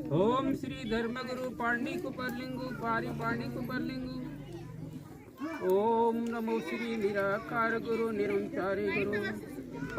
ओम श्री धर्मगुरु पांडी कुपरलिंगु पारी पांडी कुपरलिंगु। ओम नमो श्री निराकार गुरु निरंकारी गुरु।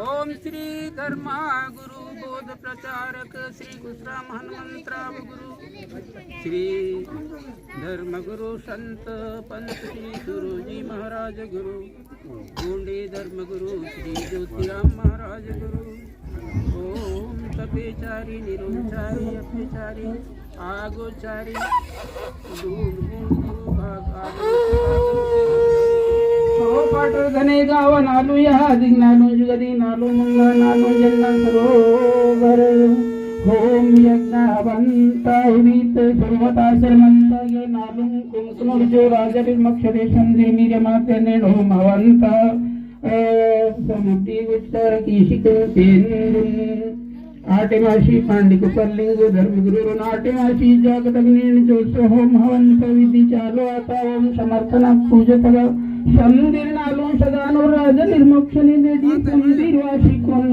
ओम श्री धर्मा गुरु बोध प्रचारक श्री गुसराम हनुमंतराव गुरु। श्री धर्म गुरु संत पंत श्री गुरुजी महाराज गुरु। गोंडे धर्म गुरु श्री ज्योतिराम महाराज गुरु। ओम तपेचारी निरंचारी अत्याचारी आगोचारी गुरु भाग पाटर धने गाव नालू या दिग नालू जुगदी नालू मंगल नालू जन्ना सरोवर। ओम यज्ञवंता हित सर्वता शर्मंता ये नालू कुंकुम जो राजभिर्मक्षरे संधि नीरमाते ने ओम हवंता समुद्री विचार कीशिक तेन आटेमाशी पांडी कुपरलिंगु धर्मगुरु नाटेमाशी जागतग्नि जो होम हवंत विधि चालो आता ओम समर्थना पूजतग संदिर नालो सदानो राज निर्मोक्षणी देदी संदिर वार्षिकों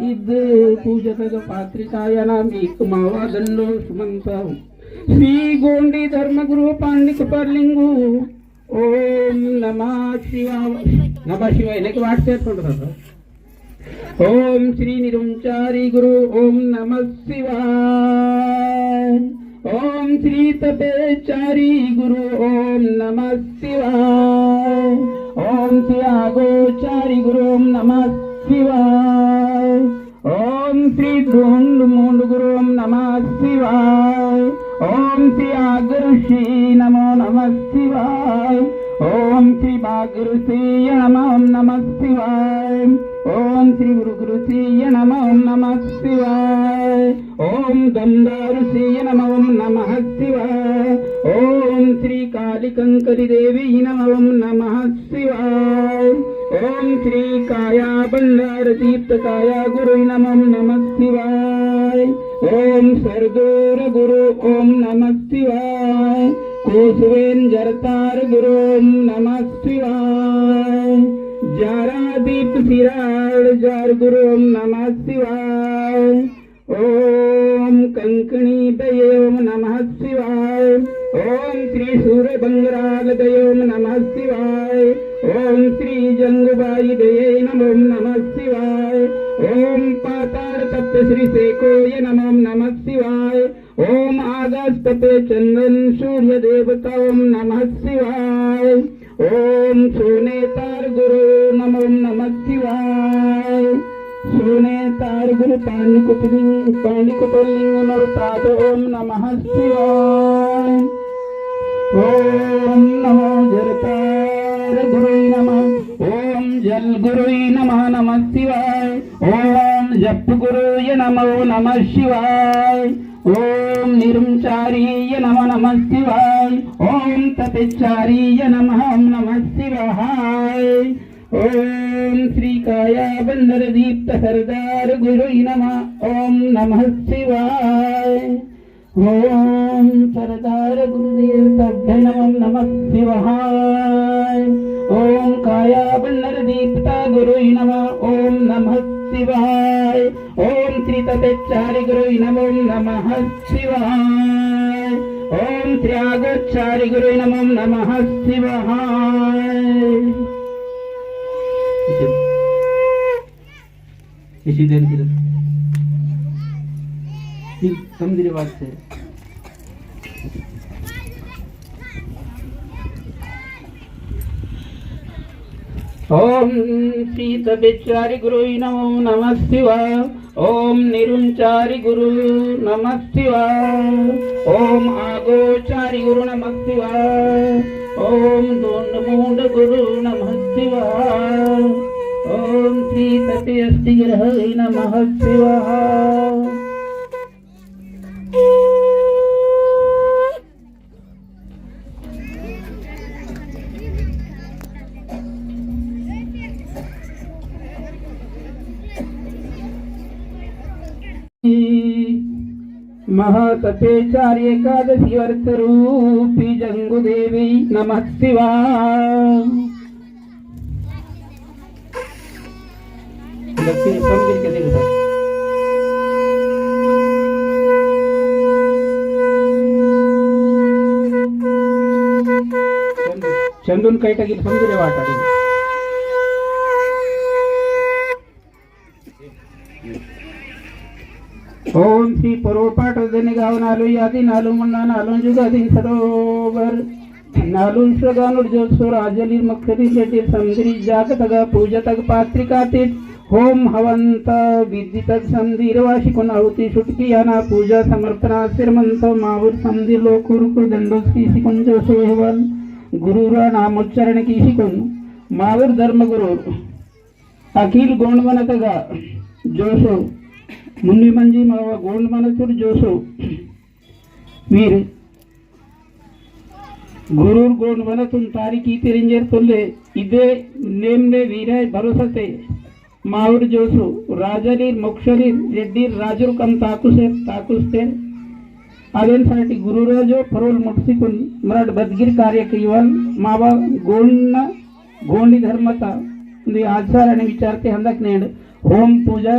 इद पूजतग पात्रिकाया नाम एक मावा दंडो सुमंत श्री गोंडी धर्मगुरु पांडी कुपरलिंगु। ओम नमः शिवाय ने वाटते थोड़ा ओम श्री निरंचारी गुरु ओम नमः शिवाय। ओम श्री तपेचारी गुरु ओम नमः शिवाय। ओम श्री आगोचारी गुरु ओम नमः शिवाय। ओम श्री ढूंढ मूंड गुरु ओम नमः शिवाय। ओम श्री आगऋषि नमो नमः शिवाय। ओम श्री बागऋषि नमः शिवाय। ओम श्री गुरुगुरुषि नमः शिवाय। ओम दंडाऋषि नमः शिवाय। ओम श्री कालिकंकरी देवी नमः शिवाय। ओम श्री काया बंडार दीप्त काया गुरु नमः शिवाय। ओम सर्गोर गुरु ओम नमः शिवाय। कोसवेन जरतार गुरु ओम नमः शिवाय। जारा दीप सिराड़ जार गुरु ओम नमः शिवाय। ओम कंकणी दये ओम नमः शिवाय। ओम श्री सूर्य बंगराल दये ओम नमः शिवाय। ओम श्री जंगुबाई दये नमो नमः शिवाय। ओम पातार तप्त श्री सेकोय नमो नमः शिवाय। ओम आकाश तपे चंदन सूर्य देवता ओम नमः शिवाय। ओम सोने तार गुरु नमो नमः शिवाय। सोने तार गुरु पांडी कुपरलिंगु नरतात ओम नमः शिवाय। ओम नमो जरतार गुरु नमः। ओम जल गुरु नमः शिवाय। ओम जप गुरु नमः शिवाय। ओम निरंचारी नमः शिवाय। ओम तपेचारी नमः शिवाय। ओम श्री काया बंदर दीप्त सरदार गुरु नमः ओम नमः शिवाय। ओम सरदार गुरुदेव तभ्य नमः शिवाय। ओम काया बंदर दीप्त गुरु नमः ओम नमः शिवाय। ओम श्री तपेचारी गुरु नमः शिवाय। ओम श्री आगोचारी गुरु नमः शिवाय। इसी देर की समझने बात से ओम श्री तपेचारी गुरु नमः शिवाय। ओम निरंचारी गुरु नमः शिवाय। ओम आगोचारी गुरु नमः शिवाय। ओम दोंड मूंड गुरु नमः शिवाय। ओम श्री तपे अस्ति ग्रह नमः शिवाय। महातपेचार्य एकादशी वर्त रूपी जंगु देवी नमः शिवाय। समझ के देखो चंदून कैटगीर समजुरे वाटाडी ओम श्री परोपाट जने गाव नालो यादी नालो मुन्ना नालो जुगादी सरोवर नालो श्रगानुर जोसो राजलीर मखरी लेटीर समंदरी जागतग पूजतग पात्रिकातीत होम हवंत विद्युतग संधीर वार्षिकोन आहुती शुटकी याना पूजा समर्पणा श्रीमंत मावूर संधीर लोकुरुकुर दंडोस्की शिकुन जोसो हेवन गुरुरा नामोच्चारण की शिकुन मावूर धर्मगुरु अखिल गोंडवनतगा जोसो मुन्नी मंजी मावा गोंडवनतुर जोसो वीर गुरुर गोंडवनतुन तारीखी तिरिंजेर तुल्ले इदे नेमने वीराय भरोसते माऊर जोसु राजलीर मोक्षलीर रेड्डीर राजूर कम ताकुस्ते अवेंसाठी गुरुराजो फरोल मुट्सिकुन मराठ बदगीर कार्य किवन मावा गोंडी धर्मता आचार आणि विचारते हंदक नेड होम पूजा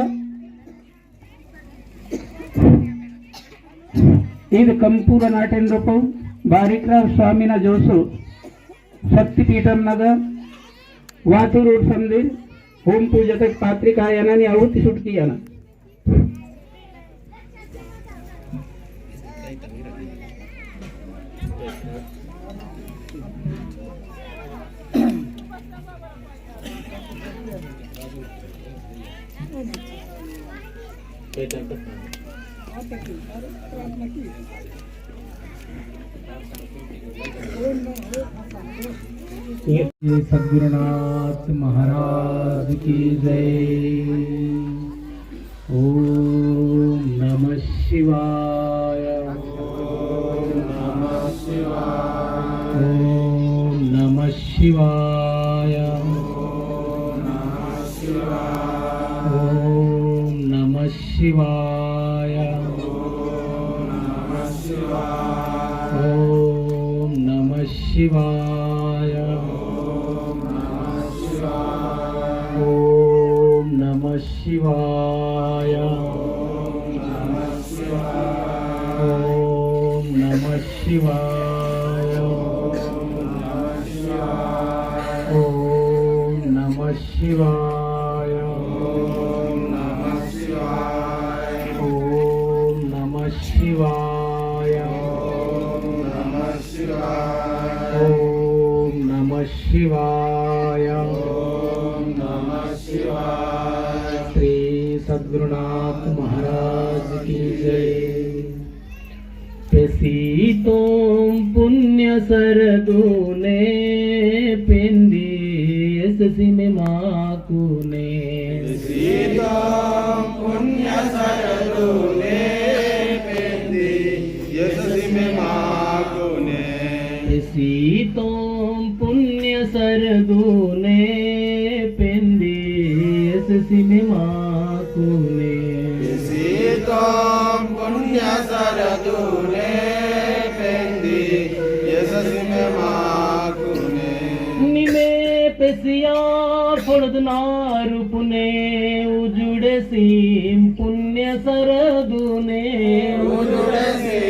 ईद कंपूर नाटेन रूपम बारिकराव स्वामीना जोसु शक्तिपीठम नगर वातूर संदीन होम पूजक पात्रिका याना आहुति सुटकी याना सद्गुरुनाथ महाराज की जय। ओम नमः शिवाय। ओम नमः शिवाय। ओम नमः शिवाय। ओम नमः शिवाय। ओम नमः शिवाय। ओम नमः शिवाय। ओम नमः शिवाय। ओम नमः शिवाय। ओम नमः शिवाय। ओम नमः शिवाय। ओम नमः शिवाय। ओम नमः शिवाय। ओम नमः शिवाय। ओम नमः शिवाय। श्री सद्गुरुनाथ महाराज की जय। पेसीतों पुण्य सरदूने पिंदी एससी में माकुने। पेसीतों पुण्य सरदूने पिंदी एससी में माकुने। पेसीतों पुण्य सरदूने पिंदी एससी में माकुने। पेसीतों पुण्य सरदूने पिंदी एससी में माकुने। निमे पेसिया फुर्दनार पुने उजुड़े सीम पुण्य सरदूने। उजुड़े से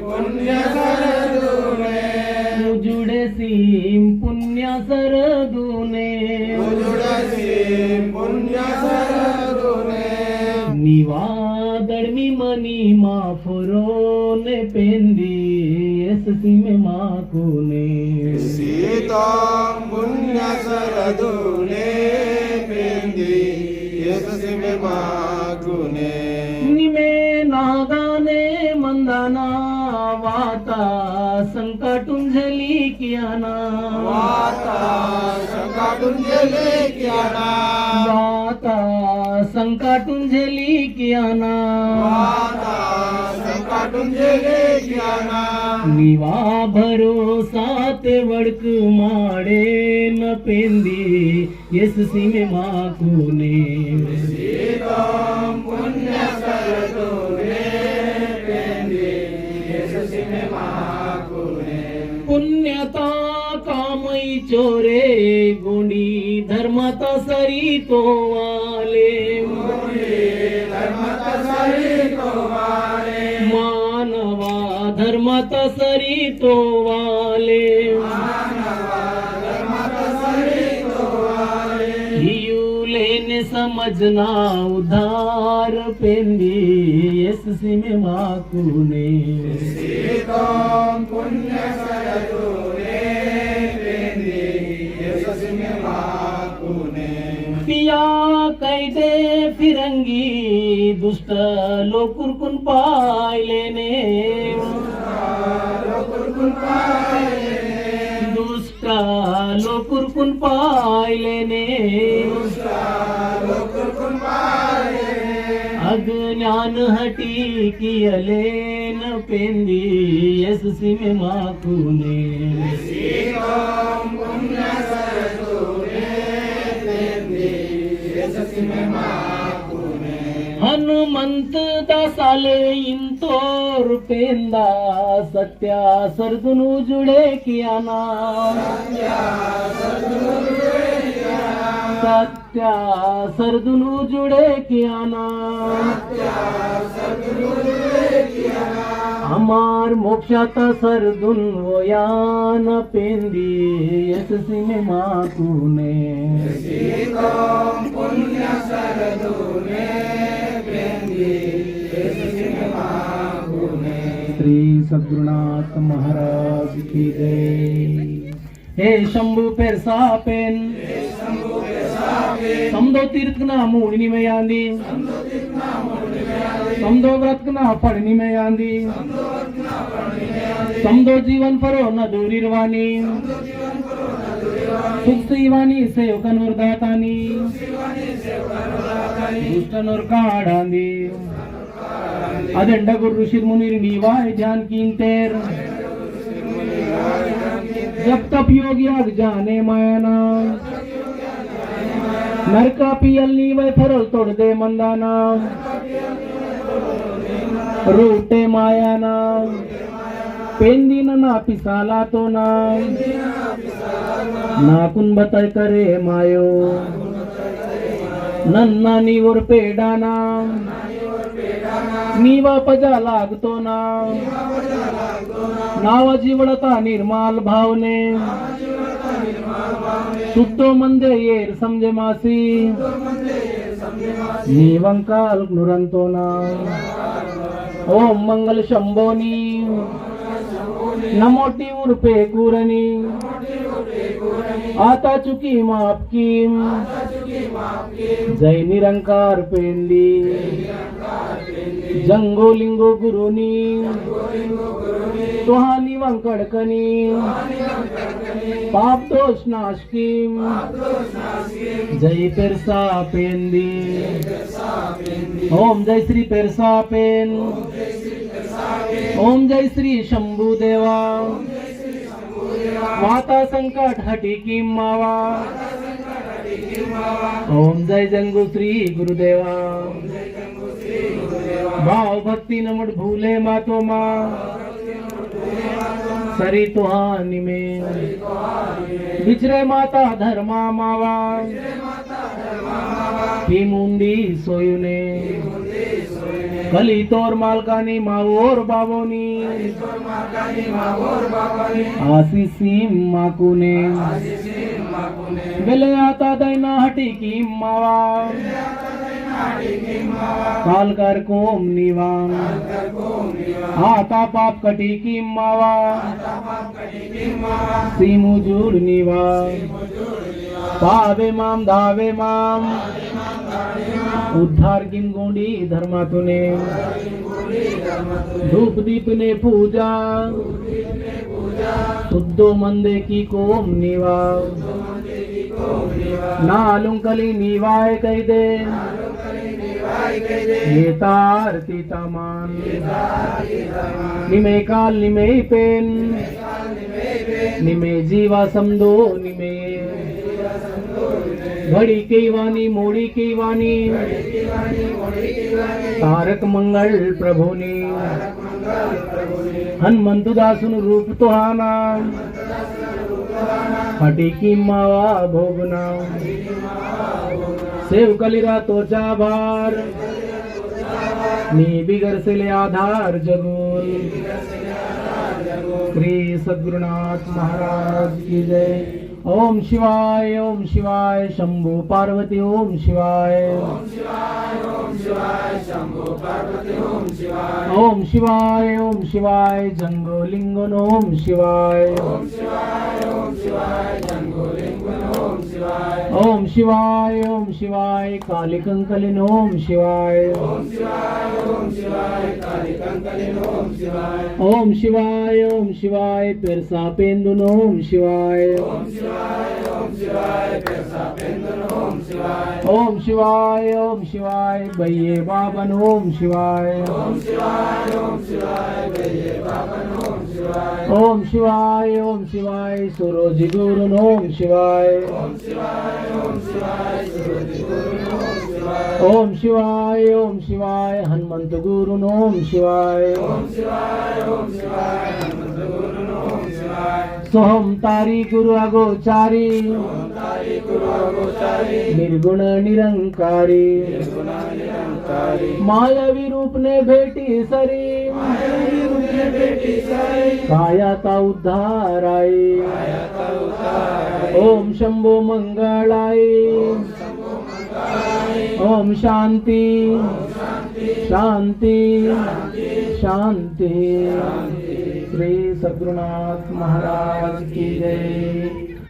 पुण्य सरदूने। उजुड़े सीम पुण्य सरदूने। उजुड़े से पुण्य सरदूने। निवादर्मी मनी माफुरोने पेंदी एससी में माकुने। पेसीतों पुण्य सरदूने पिंदी एससी में माकुने। निमे नागाने मंदाना वाता संकटुन झली कियाना। वाता संकटुन झली कियाना। वाता संकटुन झली कियाना। वाता संकटुन झली कियाना। निवा भरोसा ते वड़क माड़े न पेंदी एससी में माकुने। पेसीतों पुण्य सरदूने पिंदी एससी में माकुने। पुण्यता कामई चोरे गुणी धर्मता सरी तो वाले। धर्मत सरी तो वाले। मानवा धर्मता सरी तो वाले। मानवा यू लेने समझना उधार पेंदी यीशु में माकुने पिया कैदे फिरंगी दुष्ट लोकुरकुन पायलेने दुष्ट लोकुरकुन पायलेने अज्ञान हटी कियलेन पेंदी यीशु में माकुने हनुमंत दासाले इंतोर पेंदा सत्या सरदुनु जुड़े किया ना सत्या सरदुनु जुड़े किया ना हमार मोक्षाता सरदुन वयान पेंदी यीशु में माकुने श्री सद्गुरुनाथ महाराज की जय। हे शंभु पेरसा पेन समदो तीर्थना मूड़नी में आंदी समदो व्रतना पढ़नी में आंदी समदो जीवन फरो न दूरी रवानी सुख सीवानी सेवकन और दातानी दुष्टन और काढ़ांदी अदंड गुरु शिरमुनि नीवाय ध्यान कींतेर जब तप योगी आग जाने मायाना नरका पियल नीवय फरल तोड़ दे मंदाना रूटे मायाना पेंदी ना पिसाला तो ना नाकुन बताय करे मायो नन्ना नीवर पेडाना नीवा पजा लागतो ना नावा जीवड़ता निर्माल भावने सुतो मंदे येर समझे मासी नीवंकाल नुरंतो ना ओम मंगल शंभोनी नमोटी उर्पे कुरनी आता चुकी माप की जय निरंकार पेंदी जंगो लिंगो गुरुनी तुहानी वंकडकनी पाप दोष नाश की जय पेरसा पेंदी ओम जय श्री पेरसा पेन ओम जय श्री शंभु देवा माता संकट हटी की मावा ओम जय जंगु श्री गुरुदेवा भाव भक्ति नमट भूले मातो माँ सरी तुहानी में बिचरे माता धर्मा मावा की मुंदी सोयुने कली तोर मालकानी मावोर बाबोनी आशीषी माकुने बेले आता दैना हटी की मावा कालकर कोम निवांग आता पाप कटी की मावा सीमु जुड़ निवांग पावे माम धावे माम उद्धार किम गोंडी धर्मातुने धूप दीप ने पूजा शुद्धो मंदे की कोम निवा नालुंकली निवाय कह दे ये तार तीतामान निमे काल निमे पेन निमे जीवा समदो निमे घड़ी की वाणी मोड़ी की वाणी तारक मंगल प्रभु ने हनुमंतु दासुन रूप तुहाना हटी की मावा भोगना सेव कलिरा तो चाबार नी बिगर से ले आधार जगुल श्री सद्गुरुनाथ महाराज की जय। ओम शिवाय शंभू पार्वती ओम शिवाय ओम शिवाय शंभो पार्वती ओम शिवाय ओम शिवाय जंगो लिंगन ओम शिवाय ओम शिवाय जंगो लिंगन ओम शिवाय ओम शिवाय कालिकंकलिन ओम शिवाय ओम शिवाय काली कंकलिन ओम शिवाय ओम शिवाय पेरसा पेंदुन ओम शिवाय ओम शिवाय पेरसा पेंदुन ओम शिवाय ओम शिवाय बయ్ये बाबन ओम शिवाय ओम शिवाय भैये बाबन ओम शिवाय ओम शिवाय सुरोजी गुरुन ओम शिवाय ओम शिवाय सुरति गुरुन ओम शिवाय ओम शिवाय हनुमंत गुरुन ओम शिवाय ओम शिवाय हनुमंत गुरुन ओम शिवाय सोहम तारी गुरु अगोचारी ओम तारी गुरु अगोचारी निर्गुण निरंकारी निर्गुण निरंकारी मायावी रूप ने भेटी सरी मायावी रूप ने बेटी साई कायाचा उद्धार आई कायाचा उद्धार ओम शंभो मंगळाई शंभो मंगळाई ओम शांती शांती शांती श्री सद्गुरुनाथ महाराज की जय।